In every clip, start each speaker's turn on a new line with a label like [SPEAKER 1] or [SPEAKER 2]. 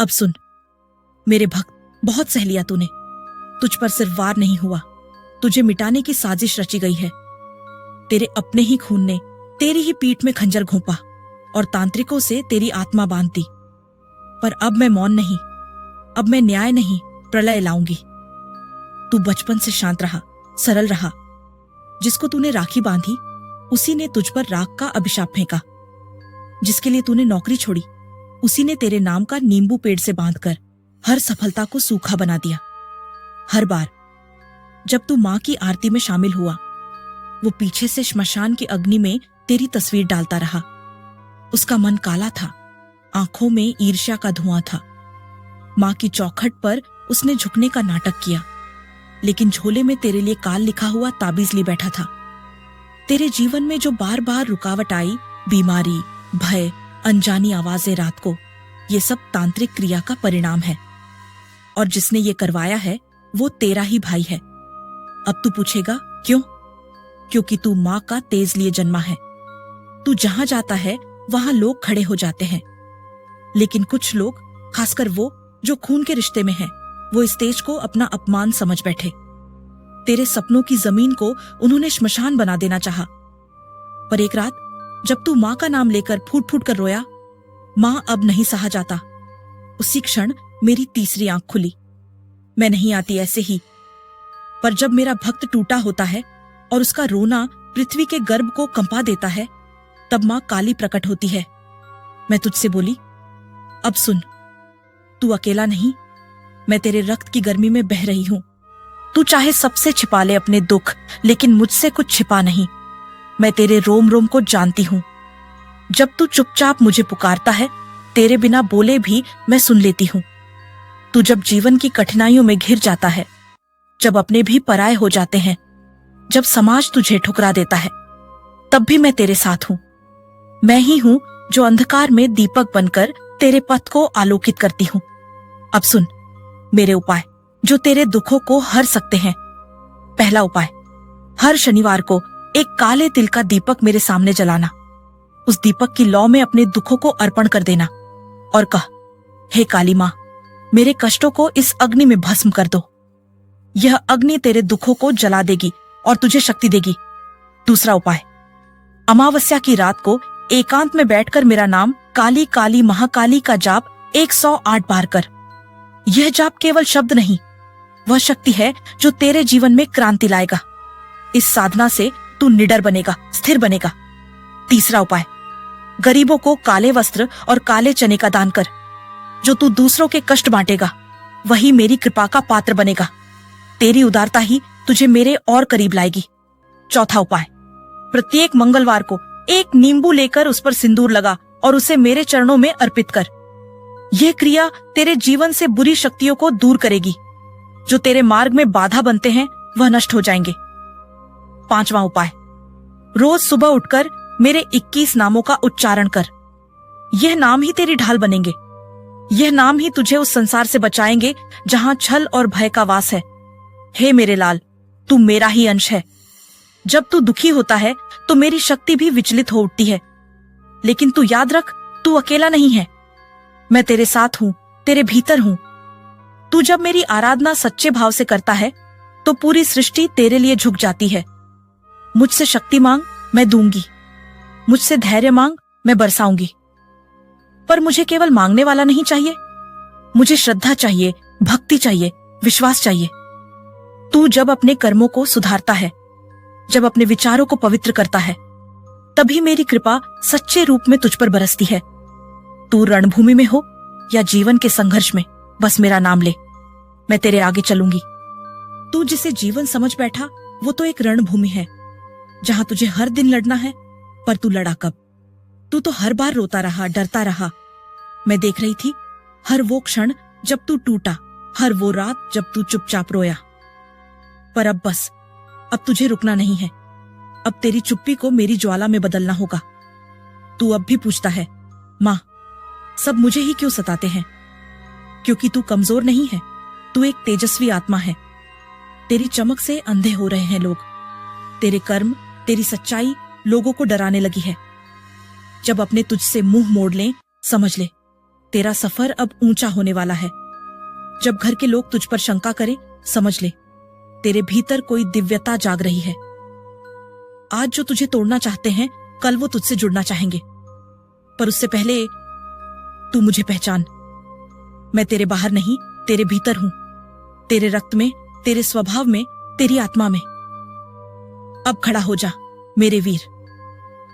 [SPEAKER 1] अब सुन मेरे भक्त, बहुत सह लिया तूने। तुझ पर सिर्फ वार नहीं हुआ, तुझे मिटाने की साजिश रची गई है। तेरे अपने ही खून ने तेरी ही पीठ में खंजर घोंपा और तांत्रिकों से तेरी आत्मा बांध दी। पर अब मैं मौन नहीं, अब मैं न्याय नहीं, प्रलय लाऊंगी। तू बचपन से शांत रहा, सरल रहा। जिसको तूने राखी बांधी उसी ने तुझ पर राख का अभिशाप फेंका। जिसके लिए तूने नौकरी छोड़ी उसी ने तेरे नाम का नींबू पेड़ से बांधकर हर सफलता को सूखा बना दिया। हर बार जब तू मां की आरती में शामिल हुआ, वो पीछे से श्मशान की अग्नि में तेरी तस्वीर डालता रहा। उसका मन काला था, आंखों में ईर्ष्या का धुआं था। मां की चौखट पर उसने झुकने का नाटक किया, लेकिन झोले में तेरे लिए काल लिखा हुआ ताबीज लिए बैठा था। तेरे जीवन में जो बार बार रुकावट आई, बीमारी, भय, अनजानी आवाजें रात को, ये सब तांत्रिक क्रिया का परिणाम है। और जिसने ये करवाया है वो तेरा ही भाई है। अब तू पूछेगा क्यों? क्योंकि तू मां का तेज लिए जन्मा है। तू जहां जाता है वहां लोग खड़े हो जाते हैं, लेकिन कुछ लोग, खासकर वो जो खून के रिश्ते में हैं, वो इस तेज को अपना अपमान समझ बैठे। तेरे सपनों की जमीन को उन्होंने श्मशान बना देना चाहा। पर एक रात जब तू मां का नाम लेकर फूट फूट कर रोया, मां अब नहीं सहा जाता, उसी क्षण मेरी तीसरी आंख खुली। मैं नहीं आती ऐसे ही, पर जब मेरा भक्त टूटा होता है और उसका रोना पृथ्वी के गर्भ को कंपा देता है, तब मां काली प्रकट होती है। मैं तुझसे बोली, अब सुन, तू अकेला नहीं, मैं तेरे रक्त की गर्मी में बह रही हूं। तू चाहे सबसे छिपा ले अपने दुख, लेकिन मुझसे कुछ छिपा नहीं। मैं तेरे रोम रोम को जानती हूं। जब तू चुपचाप मुझे पुकारता है, तेरे बिना बोले भी मैं सुन लेती हूं। तू जब जीवन की कठिनाइयों में घिर जाता है, जब अपने भी पराये हो जाते हैं, जब समाज तुझे ठुकरा देता है, तब भी मैं तेरे साथ हूं। मैं ही हूं जो अंधकार में दीपक बनकर तेरे पथ को आलोकित करती हूं। अब सुन मेरे उपाय जो तेरे दुखों को हर सकते हैं। पहला उपाय, हर शनिवार को एक काले तिल का दीपक मेरे सामने जलाना। उस दीपक की लौ में अपने दुखों को अर्पण कर देना और कह, हे काली मां, मेरे कष्टों को इस अग्नि में भस्म कर दो। यह अग्नि तेरे दुखों को जला देगी और तुझे शक्ति देगी। दूसरा उपाय, अमावस्या की रात को एकांत में बैठकर मेरा नाम काली काली महाकाली का जाप 108 बार कर। यह जाप केवल शब्द नहीं, वह शक्ति है जो तेरे जीवन में क्रांति लाएगा। इस साधना से तू निडर बनेगा, स्थिर बनेगा। तीसरा उपाय, गरीबों को काले वस्त्र और काले चने का दान कर। जो तू दूसरों के कष्ट बांटेगा, वही मेरी कृपा का पात्र बनेगा। तेरी उदारता ही तुझे मेरे और करीब लाएगी। चौथा उपाय, प्रत्येक मंगलवार को एक नींबू लेकर उस पर सिंदूर लगा और उसे मेरे चरणों में अर्पित कर। यह क्रिया तेरे जीवन से बुरी शक्तियों को दूर करेगी। जो तेरे मार्ग में बाधा बनते हैं वह नष्ट हो जाएंगे। पांचवां उपाय, रोज सुबह उठकर मेरे 21 नामों का उच्चारण कर। यह नाम ही तेरी ढाल बनेंगे। यह नाम ही तुझे उस संसार से बचाएंगे जहां छल और भय का वास है। हे मेरे लाल, तू मेरा ही अंश है। जब तू दुखी होता है तो मेरी शक्ति भी विचलित हो उठती है, लेकिन तू याद रख, तू अकेला नहीं है। मैं तेरे साथ हूं, तेरे भीतर हूं। तू जब मेरी आराधना सच्चे भाव से करता है तो पूरी सृष्टि तेरे लिए झुक जाती है। मुझसे शक्ति मांग, मैं दूंगी। मुझसे धैर्य मांग, मैं बरसाऊंगी। पर मुझे केवल मांगने वाला नहीं चाहिए, मुझे श्रद्धा चाहिए, भक्ति चाहिए, विश्वास चाहिए। तू जब अपने कर्मों को सुधारता है, जब अपने विचारों को पवित्र करता है, तभी मेरी कृपा सच्चे रूप में तुझ पर बरसती है। तू रणभूमि में हो या जीवन के संघर्ष में, बस मेरा नाम ले, मैं तेरे आगे चलूंगी। तू जिसे जीवन समझ बैठा वो तो एक रणभूमि है जहां तुझे हर दिन लड़ना है, पर तू लड़ा कब? तू तो हर बार रोता रहा, डरता रहा। मैं देख रही थी हर वो क्षण जब तू टूटा, हर वो रात जब तू चुपचाप रोया। पर अब बस, अब तुझे रुकना नहीं है। अब तेरी चुप्पी को मेरी ज्वाला में बदलना होगा। तू अब भी पूछता है, मां, सब मुझे ही क्यों सताते हैं? क्योंकि तू कमजोर नहीं है, तू एक तेजस्वी आत्मा है। तेरी चमक से अंधे हो रहे हैं लोग। तेरे कर्म, तेरी सच्चाई लोगों को डराने लगी है। जब अपने तुझसे मुंह मोड़ लें, समझ ले, तेरा सफर अब ऊंचा होने वाला है। जब घर के लोग तुझ पर शंका करें, समझ ले तेरे भीतर कोई दिव्यता जाग रही है। आज जो तुझे तोड़ना चाहते हैं, कल वो तुझसे जुड़ना चाहेंगे। पर उससे पहले तू मुझे पहचान। मैं तेरे बाहर नहीं, तेरे भीतर हूं। तेरे रक्त में, तेरे स्वभाव में, तेरी आत्मा में। अब खड़ा हो जा मेरे वीर।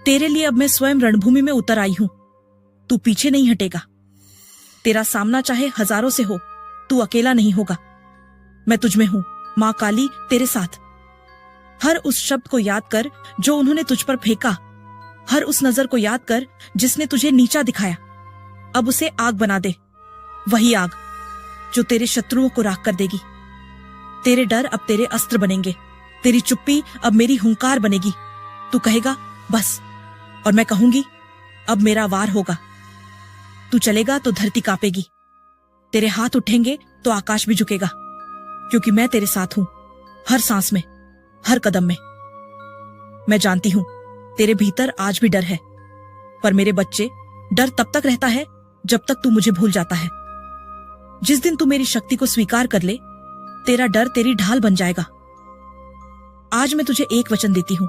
[SPEAKER 1] तेरे लिए अब मैं स्वयं रणभूमि में उतर आई हूं। तू पीछे नहीं हटेगा। तेरा सामना चाहे हजारों से हो, तू अकेला नहीं होगा। मैं तुझ में हूं, मां काली तेरे साथ। हर उस शब्द को याद कर जो उन्होंने तुझ पर फेंका। हर उस नजर को याद कर जिसने तुझे नीचा दिखाया। अब उसे आग बना दे, वही आग जो तेरे शत्रुओं को राख कर देगी। तेरे डर अब तेरे अस्त्र बनेंगे। तेरी चुप्पी अब मेरी हुंकार बनेगी। तू कहेगा बस, और मैं कहूंगी अब मेरा वार होगा। तू चलेगा तो धरती कांपेगी। तेरे हाथ उठेंगे तो आकाश भी झुकेगा, क्योंकि मैं तेरे साथ हूं, हर सांस में, हर कदम में। मैं जानती हूं तेरे भीतर आज भी डर है, पर मेरे बच्चे, डर तब तक रहता है जब तक तू मुझे भूल जाता है। जिस दिन तू मेरी शक्ति को स्वीकार कर ले, तेरा डर तेरी ढाल बन जाएगा। आज मैं तुझे एक वचन देती हूं।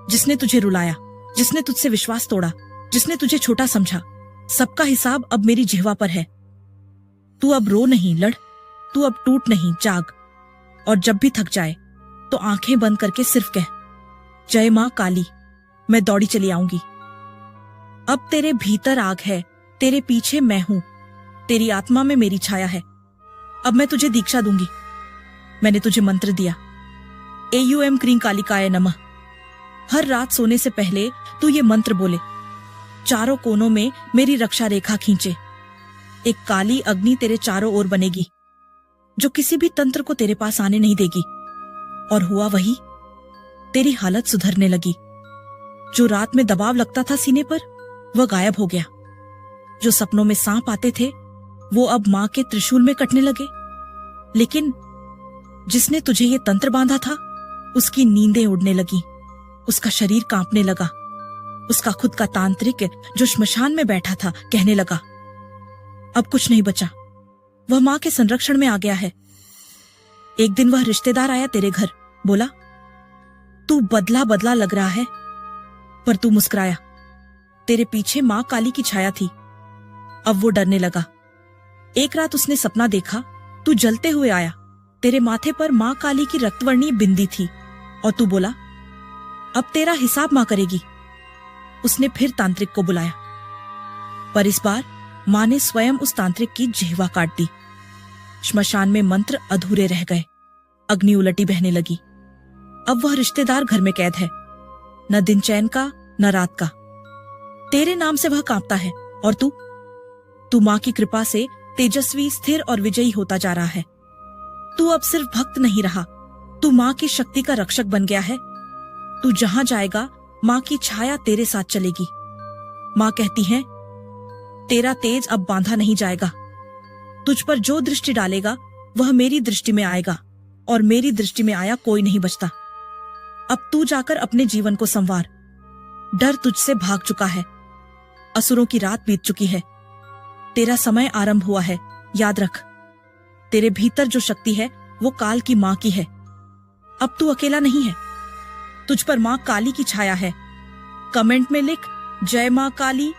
[SPEAKER 1] जिसने तुझे रुलाया, जिसने तुझसे विश्वास तोड़ा, जिसने तुझे छोटा समझा, सबका हिसाब अब मेरी जिह्वा पर है। तू अब रो नहीं, लड़। तू अब टूट नहीं, जाग। और जब भी थक जाए तो आंखें बंद करके सिर्फ कह, जय मां काली। मैं दौड़ी चली आऊंगी। अब तेरे भीतर आग है, तेरे पीछे मैं हूं, तेरी आत्मा में मेरी छाया है। अब मैं तुझे दीक्षा दूंगी। मैंने तुझे मंत्र दिया, एयूएम क्रीं कालिकाय नमः। हर रात सोने से पहले तू ये मंत्र बोले। चारों कोनों में मेरी रक्षा रेखा खींचे। एक काली अग्नि तेरे चारों ओर बनेगी, जो किसी भी तंत्र को तेरे पास आने नहीं देगी। और हुआ वही, तेरी हालत सुधरने लगी। जो रात में दबाव लगता था सीने पर, वह गायब हो गया। जो सपनों में सांप आते थे, वो अब मां के त्रिशूल में कटने लगे। लेकिन जिसने तुझे ये तंत्र बांधा था, उसकी नींदें उड़ने लगी, उसका शरीर कांपने लगा। उसका खुद का तांत्रिक जो श्मशान में बैठा था कहने लगा, अब कुछ नहीं बचा, वह मां के संरक्षण में आ गया है। एक दिन वह रिश्तेदार आया तेरे घर, बोला, तू बदला बदला लग रहा है। पर तू मुस्कुराया। तेरे पीछे मां काली की छाया थी। अब वो डरने लगा। एक रात उसने सपना देखा, तू जलते हुए आया। तेरे माथे पर मां काली की रक्तवर्णीय बिंदी थी, और तू बोला, अब तेरा हिसाब मां करेगी। उसने फिर तांत्रिक को बुलाया, पर इस बार मां ने स्वयं उस तांत्रिक की जिह्वा काट दी। श्मशान में मंत्र अधूरे रह गए। अग्नि उलटी बहने लगी। अब वह रिश्तेदार घर में कैद है, न दिन चैन का न रात का। तेरे नाम से वह कांपता है, और तू मां की कृपा से तेजस्वी, स्थिर और विजयी होता जा रहा है। तू अब सिर्फ भक्त नहीं रहा, तू मां की शक्ति का रक्षक बन गया है। तू जहां जाएगा, मां की छाया तेरे साथ चलेगी। मां कहती है, तेरा तेज अब बांधा नहीं जाएगा। तुझ पर जो दृष्टि डालेगा, वह मेरी दृष्टि में आएगा, और मेरी दृष्टि में आया कोई नहीं बचता। अब तू जाकर अपने जीवन को संवार। डर तुझसे भाग चुका है। असुरों की रात बीत चुकी है। तेरा समय आरंभ हुआ है, याद रख। तेरे भीतर जो शक्ति है, वो काल की मां की है। अब तू अकेला नहीं है। तुझ पर मां काली की छाया है। कमेंट में लिख, जय मां काली।